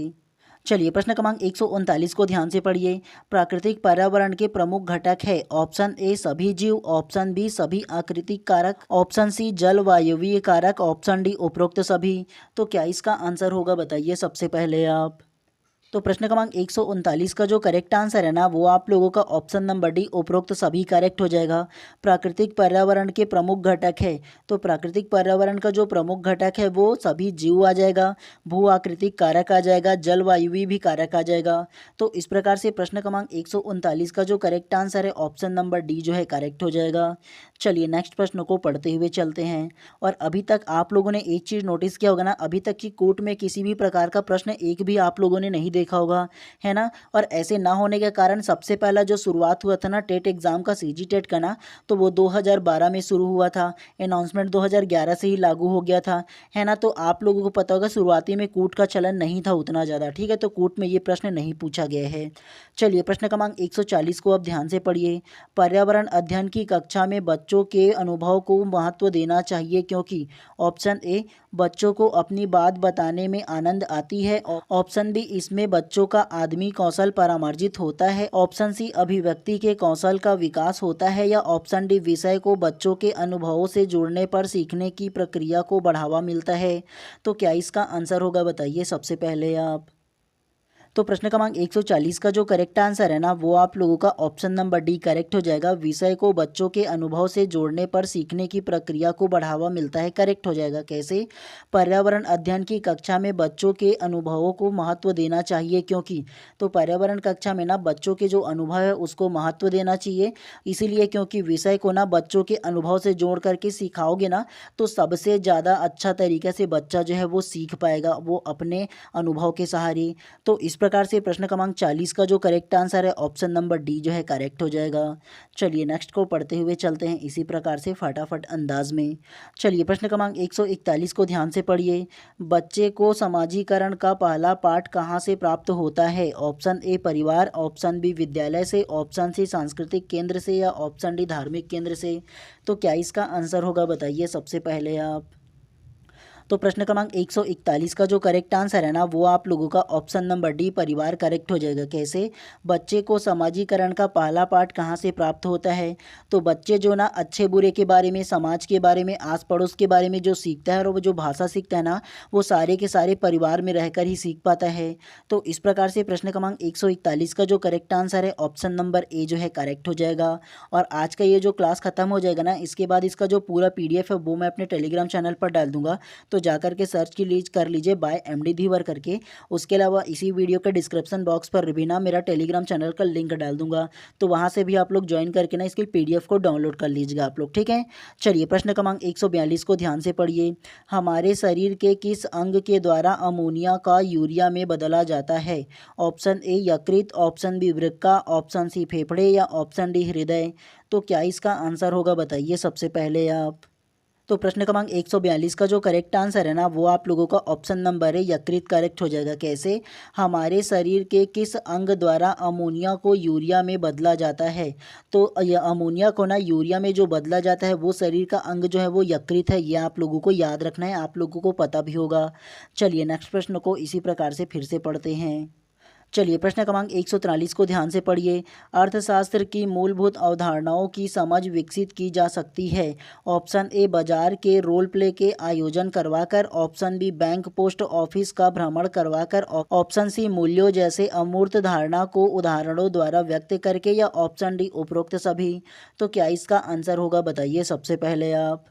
चलिए प्रश्न क्रमांक 139 को ध्यान से पढ़िए। प्राकृतिक पर्यावरण के प्रमुख घटक है। ऑप्शन ए सभी जीव, ऑप्शन बी सभी आकृतिक कारक, ऑप्शन सी जलवायवीय कारक, ऑप्शन डी उपरोक्त सभी। तो क्या इसका आंसर होगा बताइए सबसे पहले आप। तो प्रश्न क्रमांक 139 का जो करेक्ट आंसर है ना वो आप लोगों का ऑप्शन नंबर डी उपरोक्त सभी करेक्ट हो जाएगा। प्राकृतिक पर्यावरण के प्रमुख घटक है, तो प्राकृतिक पर्यावरण का जो प्रमुख घटक है वो सभी जीव आ जाएगा, भू आकृतिक कारक आ जाएगा, जलवायु भी कारक आ जाएगा। तो इस प्रकार से प्रश्न क्रमांक 139 का जो करेक्ट आंसर है ऑप्शन नंबर डी जो है करेक्ट हो जाएगा। चलिए नेक्स्ट प्रश्न को पढ़ते हुए चलते हैं। और अभी तक आप लोगों ने एक चीज़ नोटिस किया होगा ना, अभी तक की कोर्ट में किसी भी प्रकार का प्रश्न एक भी आप लोगों ने नहीं देखा होगा, है ना। और ऐसे ना होने के कारण सबसे पहला जो शुरुआत हुआ था ना टेट एग्ज़ाम का, सीजी टेट का ना, तो वो 2012 में शुरू हुआ था। अनाउंसमेंट 2011 से ही लागू हो गया था, है ना। तो आप लोगों को पता होगा शुरुआती में कूट का चलन नहीं था उतना ज़्यादा, ठीक है। तो कूट में ये प्रश्न नहीं पूछा गया है। चलिए प्रश्न क्रमांक 140 को अब ध्यान से पढ़िए। पर्यावरण अध्ययन की कक्षा में बच्चों के अनुभव को महत्व देना चाहिए क्योंकि ऑप्शन ए, बच्चों को अपनी बात बताने में आनंद आती है। ऑप्शन बी, इसमें बच्चों का आदमी कौशल परामर्जित होता है। ऑप्शन सी, अभिव्यक्ति के कौशल का विकास होता है। या ऑप्शन डी, विषय को बच्चों के अनुभवों से जोड़ने पर सीखने की प्रक्रिया को बढ़ावा मिलता है। तो क्या इसका आंसर होगा, बताइए सबसे पहले आप। तो प्रश्न क्रमांक 140 का जो करेक्ट आंसर है ना, वो आप लोगों का ऑप्शन नंबर डी करेक्ट हो जाएगा। विषय को बच्चों के अनुभव से जोड़ने पर सीखने की प्रक्रिया को बढ़ावा मिलता है, करेक्ट हो जाएगा। कैसे? पर्यावरण अध्ययन की कक्षा में बच्चों के अनुभवों को महत्व देना चाहिए क्योंकि, तो पर्यावरण कक्षा में ना बच्चों के जो अनुभव है उसको महत्व देना चाहिए, इसीलिए क्योंकि विषय को ना बच्चों के अनुभव से जोड़ करके सिखाओगे ना, तो सबसे ज़्यादा अच्छा तरीके से बच्चा जो है वो सीख पाएगा, वो अपने अनुभव के सहारे। तो इस प्रकार से प्रश्न क्रमांक 40 का जो करेक्ट आंसर है ऑप्शन नंबर डी जो है करेक्ट हो जाएगा। चलिए नेक्स्ट को पढ़ते हुए चलते हैं इसी प्रकार से फटाफट अंदाज में। चलिए प्रश्न क्रमांक 141 को ध्यान से पढ़िए। बच्चे को समाजीकरण का पहला पाठ कहाँ से प्राप्त होता है? ऑप्शन ए, परिवार। ऑप्शन बी, विद्यालय से। ऑप्शन सी, सांस्कृतिक केंद्र से। या ऑप्शन डी, धार्मिक केंद्र से। तो क्या इसका आंसर होगा, बताइए सबसे पहले आप। तो प्रश्न क्रमांक 141 का जो करेक्ट आंसर है ना, वो आप लोगों का ऑप्शन नंबर डी, परिवार, करेक्ट हो जाएगा। कैसे? बच्चे को समाजीकरण का पहला पाठ कहाँ से प्राप्त होता है? तो बच्चे जो ना अच्छे बुरे के बारे में, समाज के बारे में, आस पड़ोस के बारे में जो सीखता है और वो जो भाषा सीखता है ना, वो सारे के सारे परिवार में रहकर ही सीख पाता है। तो इस प्रकार से प्रश्न क्रमांक 141 का जो करेक्ट आंसर है ऑप्शन नंबर ए जो है करेक्ट हो जाएगा। और आज का ये जो क्लास खत्म हो जाएगा ना, इसके बाद इसका जो पूरा PDF है वो मैं अपने टेलीग्राम चैनल पर डाल दूंगा, तो जाकर के सर्च कर लीजिए बाय MD धीवर करके। उसके अलावा इसी वीडियो के डिस्क्रिप्शन बॉक्स पर भी ना मेरा टेलीग्राम चैनल का लिंक डाल दूंगा, तो वहां से भी आप लोग ज्वाइन करके ना इसकी PDF को डाउनलोड कर लीजिएगा आप लोग, ठीक है। चलिए प्रश्न क्रमांक 142 को ध्यान से पढ़िए। हमारे शरीर के किस अंग के द्वारा अमोनिया का यूरिया में बदला जाता है? ऑप्शन ए, यकृत। ऑप्शन बी, वृक्का। ऑप्शन सी, फेफड़े। या ऑप्शन डी, हृदय। तो क्या इसका आंसर होगा, बताइए सबसे पहले आप। तो प्रश्न क्रमांक 142 का जो करेक्ट आंसर है ना, वो आप लोगों का ऑप्शन नंबर है यकृत, करेक्ट हो जाएगा। कैसे? हमारे शरीर के किस अंग द्वारा अमोनिया को यूरिया में बदला जाता है? तो यह अमोनिया को ना यूरिया में जो बदला जाता है वो शरीर का अंग जो है वो यकृत है, ये आप लोगों को याद रखना है, आप लोगों को पता भी होगा। चलिए नेक्स्ट प्रश्न को इसी प्रकार से फिर से पढ़ते हैं। चलिए प्रश्न क्रमांक 143 को ध्यान से पढ़िए। अर्थशास्त्र की मूलभूत अवधारणाओं की समझ विकसित की जा सकती है। ऑप्शन ए, बाजार के रोल प्ले के आयोजन करवाकर। Option B, bank post office का भ्रमण करवाकर। ऑप्शन सी, मूल्यों जैसे अमूर्त धारणा को उदाहरणों द्वारा व्यक्त करके। या ऑप्शन डी, उपरोक्त सभी। तो क्या इसका आंसर होगा, बताइए सबसे पहले आप।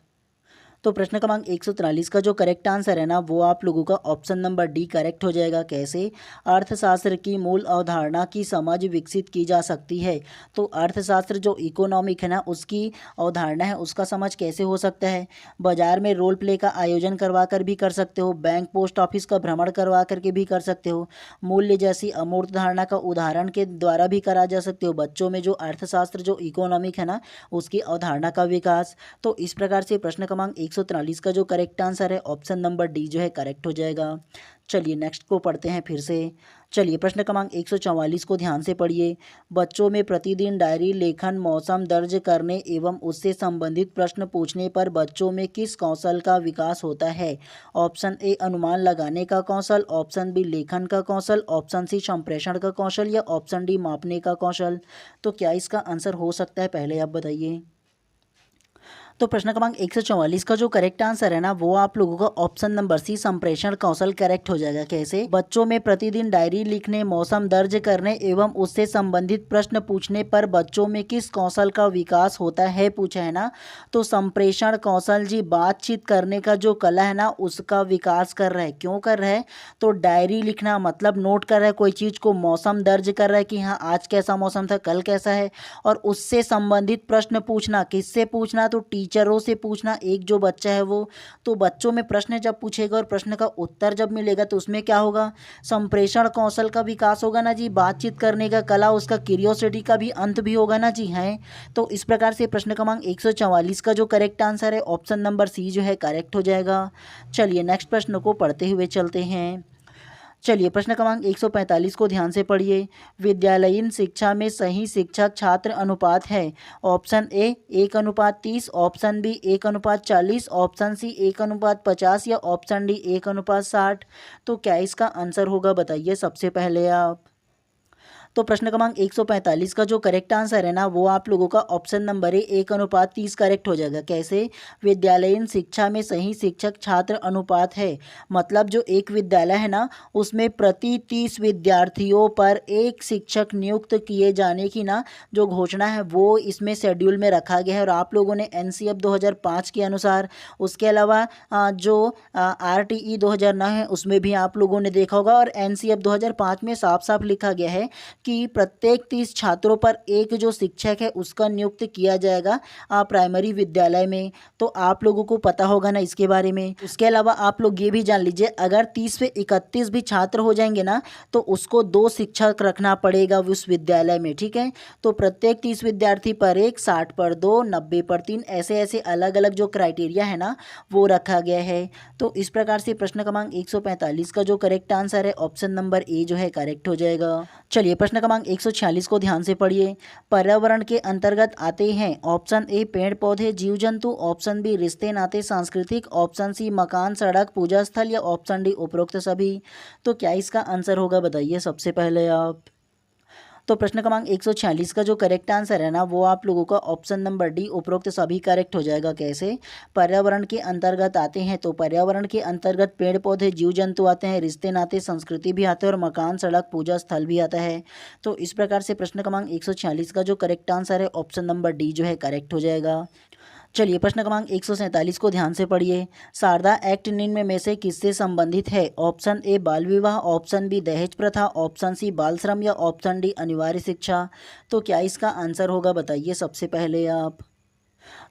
तो प्रश्न क्रमांक 143 का जो करेक्ट आंसर है ना, वो आप लोगों का ऑप्शन नंबर डी करेक्ट हो जाएगा। कैसे? अर्थशास्त्र की मूल अवधारणा की समझ विकसित की जा सकती है। तो अर्थशास्त्र जो इकोनॉमिक है ना, उसकी अवधारणा है, उसका समझ कैसे हो सकता है? बाजार में रोल प्ले का आयोजन करवा कर भी कर सकते हो, बैंक पोस्ट ऑफिस का भ्रमण करवा करके भी कर सकते हो, मूल्य जैसी अमूर्त धारणा का उदाहरण के द्वारा भी करा जा सकते हो, बच्चों में जो अर्थशास्त्र जो इकोनॉमिक है ना उसकी अवधारणा का विकास। तो इस प्रकार से प्रश्न क्रमांक 143 का जो करेक्ट आंसर है ऑप्शन नंबर डी जो है करेक्ट हो जाएगा। चलिए नेक्स्ट को पढ़ते हैं फिर से। चलिए प्रश्न क्रमांक 144 को ध्यान से पढ़िए। बच्चों में प्रतिदिन डायरी लेखन, मौसम दर्ज करने एवं उससे संबंधित प्रश्न पूछने पर बच्चों में किस कौशल का विकास होता है? ऑप्शन ए, अनुमान लगाने का कौशल। ऑप्शन बी, लेखन का कौशल। ऑप्शन सी, संप्रेषण का कौशल। या ऑप्शन डी, मापने का कौशल। तो क्या इसका आंसर हो सकता है, पहले आप बताइए। तो प्रश्न क्रमांक 144 का जो करेक्ट आंसर है ना, वो आप लोगों का ऑप्शन नंबर सी, संप्रेषण कौशल, करेक्ट हो जाएगा। कैसे? बच्चों में प्रतिदिन डायरी लिखने, मौसम दर्ज करने एवं उससे संबंधित प्रश्न पूछने पर बच्चों में किस कौशल का विकास होता है, पूछा है ना। तो संप्रेषण कौशल जी, बातचीत करने का जो कला है ना उसका विकास कर रहा है। क्यों कर रहा है? तो डायरी लिखना मतलब नोट कर रहा है कोई चीज़ को, मौसम दर्ज कर रहा है कि हाँ आज कैसा मौसम था, कल कैसा है, और उससे संबंधित प्रश्न पूछना, किससे पूछना? तो टीचरों से पूछना, एक जो बच्चा है वो, तो बच्चों में प्रश्न जब पूछेगा और प्रश्न का उत्तर जब मिलेगा तो उसमें क्या होगा, संप्रेषण कौशल का विकास होगा ना जी, बातचीत करने का कला, उसका क्यूरियोसिटी का भी अंत भी होगा ना जी। है तो इस प्रकार से प्रश्न क्रमांक 144 का जो करेक्ट आंसर है ऑप्शन नंबर सी जो है करेक्ट हो जाएगा। चलिए नेक्स्ट प्रश्न को पढ़ते हुए चलते हैं। चलिए प्रश्न क्रमांक 145 को ध्यान से पढ़िए। विद्यालयीन शिक्षा में सही शिक्षक छात्र अनुपात है। Option A 1:30, option B 1:40, option C 1:50 या ऑप्शन डी 1:60। तो क्या इसका आंसर होगा बताइए सबसे पहले आप। तो प्रश्न क्रमांक 145 का जो करेक्ट आंसर है ना वो आप लोगों का ऑप्शन नंबर ए 1:30 करेक्ट हो जाएगा। कैसे, विद्यालयीन शिक्षा में सही शिक्षक छात्र अनुपात है, मतलब जो एक विद्यालय है ना उसमें प्रति 30 विद्यार्थियों पर एक शिक्षक नियुक्त किए जाने की ना जो घोषणा है वो इसमें शेड्यूल में रखा गया है। और आप लोगों ने एनसीएफ 2005 के अनुसार, उसके अलावा जो आरटीई 2009 है उसमें भी आप लोगों ने देखा होगा, और एनसीएफ 2005 में साफ साफ लिखा गया है कि प्रत्येक 30 छात्रों पर एक जो शिक्षक है उसका नियुक्त किया जाएगा प्राइमरी विद्यालय में। तो आप लोगों को पता होगा ना इसके बारे में। उसके अलावा आप लोग ये भी जान लीजिए, अगर 30 से 31 भी छात्र हो जाएंगे ना तो उसको 2 शिक्षक रखना पड़ेगा उस विद्यालय में, ठीक है। तो प्रत्येक 30 विद्यार्थी पर एक, 60 पर 2, 90 पर 3, ऐसे ऐसे अलग अलग जो क्राइटेरिया है ना वो रखा गया है। तो इस प्रकार से प्रश्न क्रमांक 145 का जो करेक्ट आंसर है ऑप्शन नंबर ए जो है करेक्ट हो जाएगा। चलिए प्रश्न क्रमांक 146 को ध्यान से पढ़िए। पर्यावरण के अंतर्गत आते हैं ऑप्शन ए पेड़ पौधे जीव जंतु, ऑप्शन बी रिश्ते नाते सांस्कृतिक, ऑप्शन सी मकान सड़क पूजा स्थल या ऑप्शन डी उपरोक्त सभी। तो क्या इसका आंसर होगा बताइए सबसे पहले आप। तो प्रश्न क्रमांक 146 का जो करेक्ट आंसर है ना वो आप लोगों का ऑप्शन नंबर डी उपरोक्त सभी करेक्ट हो जाएगा। कैसे, पर्यावरण के अंतर्गत आते हैं, तो पर्यावरण के अंतर्गत पेड़ पौधे जीव जंतु आते हैं, रिश्ते नाते संस्कृति भी आते हैं और मकान सड़क पूजा स्थल भी आता है। तो इस प्रकार से प्रश्न क्रमांक 146 का जो करेक्ट आंसर है ऑप्शन नंबर डी जो है करेक्ट हो जाएगा। चलिए प्रश्न क्रमांक 147 को ध्यान से पढ़िए। शारदा एक्ट निम्न में से किससे संबंधित है। ऑप्शन ए बाल विवाह, ऑप्शन बी दहेज प्रथा, ऑप्शन सी बाल श्रम या ऑप्शन डी अनिवार्य शिक्षा। तो क्या इसका आंसर होगा बताइए सबसे पहले आप।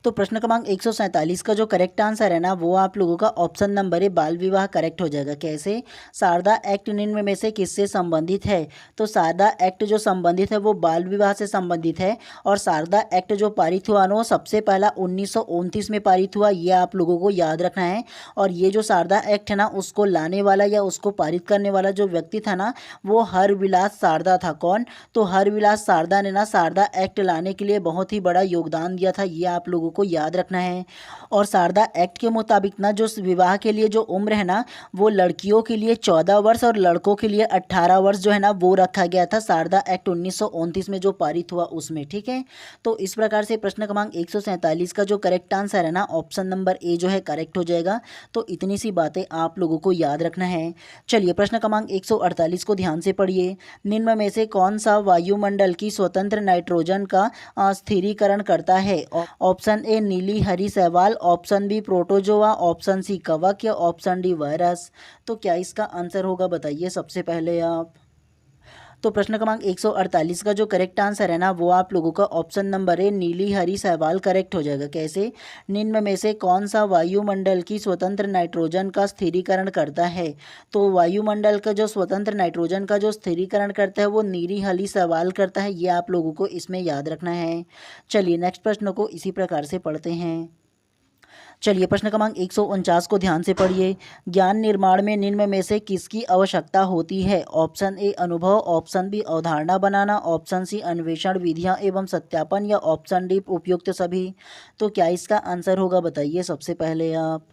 तो प्रश्न क्रमांक 147 का जो करेक्ट आंसर है ना वो आप लोगों का ऑप्शन नंबर ए बाल विवाह करेक्ट हो जाएगा। कैसे, शारदा एक्ट निम्न में से किससे संबंधित है। तो शारदा एक्ट जो संबंधित है वो बाल विवाह से संबंधित है, और शारदा एक्ट जो पारित हुआ ना वो सबसे पहला 1929 में पारित हुआ, ये आप लोगों को याद रखना है। और ये जो शारदा एक्ट है ना उसको लाने वाला या उसको पारित करने वाला जो व्यक्ति था ना वो हरविलास शारदा था। कौन, तो हरविलास शारदा ने ना शारदा एक्ट लाने के लिए बहुत ही बड़ा योगदान दिया था, ये आप लोगों को याद रखना है। और शारदा एक्ट के मुताबिक ना जो विवाह के लिए जो उम्र है ना वो लड़कियों के लिए 14 वर्ष और लड़कों के लिए 18 वर्ष जो है ना वो रखा गया था शारदा एक्ट 1929 में जो पारित हुआ उसमें, ठीक है। तो इस प्रकार से प्रश्न क्रमांक 147 का जो करेक्ट आंसर है ना ऑप्शन नंबर ए जो है करेक्ट हो जाएगा। तो इतनी सी बातें आप लोगों को याद रखना है। चलिए प्रश्न क्रमांक 148 को ध्यान से पढ़िए। निम्न में से कौन सा वायुमंडल की स्वतंत्र नाइट्रोजन का स्थिरीकरण करता है। ऑप्शन ए नीली हरी शैवाल, option B protozoa, option C कवक या ऑप्शन डी वायरस। तो क्या इसका आंसर होगा बताइए सबसे पहले आप। तो प्रश्न क्रमांक 148 का जो करेक्ट आंसर है ना वो आप लोगों का ऑप्शन नंबर ए नीली हरी शैवाल करेक्ट हो जाएगा। कैसे, निम्न में से कौन सा वायुमंडल की स्वतंत्र नाइट्रोजन का स्थिरीकरण करता है। तो वायुमंडल का जो स्वतंत्र नाइट्रोजन का जो स्थिरीकरण करता है वो नीली हरी शैवाल करता है, ये आप लोगों को इसमें याद रखना है। चलिए नेक्स्ट प्रश्न को इसी प्रकार से पढ़ते हैं। चलिए प्रश्न क्रमांक 149 को ध्यान से पढ़िए। ज्ञान निर्माण में निम्न में से किसकी आवश्यकता होती है। ऑप्शन ए अनुभव, ऑप्शन बी अवधारणा बनाना, ऑप्शन सी अन्वेषण विधियां एवं सत्यापन या ऑप्शन डी उपयुक्त सभी। तो क्या इसका आंसर होगा बताइए सबसे पहले आप।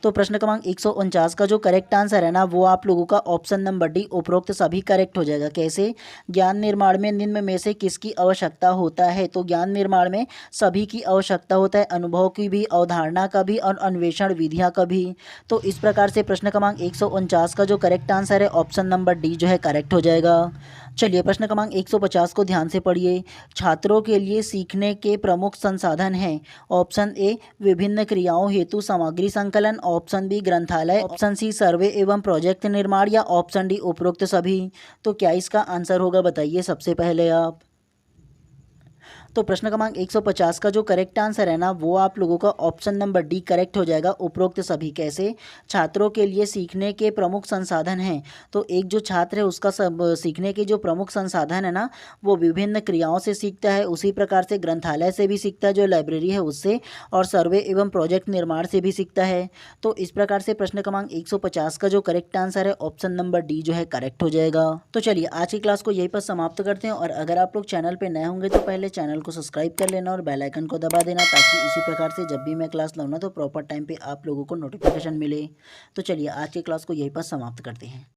तो प्रश्न क्रमांक 149 का जो करेक्ट आंसर है ना वो आप लोगों का ऑप्शन नंबर डी उपरोक्त सभी करेक्ट हो जाएगा। कैसे, ज्ञान निर्माण में निम्न में से किसकी आवश्यकता होता है। तो ज्ञान निर्माण में सभी की आवश्यकता होता है, अनुभव की भी, अवधारणा का भी और अन्वेषण विधियां का भी। तो इस प्रकार से प्रश्न क्रमांक 149 का जो करेक्ट आंसर है ऑप्शन नंबर डी जो है करेक्ट हो जाएगा। चलिए प्रश्न क्रमांक 150 को ध्यान से पढ़िए। छात्रों के लिए सीखने के प्रमुख संसाधन हैं। ऑप्शन ए विभिन्न क्रियाओं हेतु सामग्री संकलन, ऑप्शन बी ग्रंथालय, ऑप्शन सी सर्वे एवं प्रोजेक्ट निर्माण या ऑप्शन डी उपरोक्त सभी। तो क्या इसका आंसर होगा बताइए सबसे पहले आप। तो प्रश्न क्रमांक 150 का जो करेक्ट आंसर है ना वो आप लोगों का ऑप्शन नंबर डी करेक्ट हो जाएगा। उपरोक्त सभी कैसे छात्रों के लिए सीखने के प्रमुख संसाधन हैं। तो एक जो छात्र है उसका सब सीखने के जो प्रमुख संसाधन है ना वो विभिन्न क्रियाओं से सीखता है, उसी प्रकार से ग्रंथालय से भी सीखता है जो लाइब्रेरी है उससे, और सर्वे एवं प्रोजेक्ट निर्माण से भी सीखता है। तो इस प्रकार से प्रश्न क्रमांक 150 का जो करेक्ट आंसर है ऑप्शन नंबर डी जो है करेक्ट हो जाएगा। तो चलिए आज की क्लास को यहीं पर समाप्त करते हैं, और अगर आप लोग चैनल पे नए होंगे तो पहले चैनल को सब्सक्राइब कर लेना और बेल आइकन को दबा देना, ताकि इसी प्रकार से जब भी मैं क्लास लाऊं ना तो प्रॉपर टाइम पे आप लोगों को नोटिफिकेशन मिले। तो चलिए आज की क्लास को यहीं पर समाप्त करते हैं।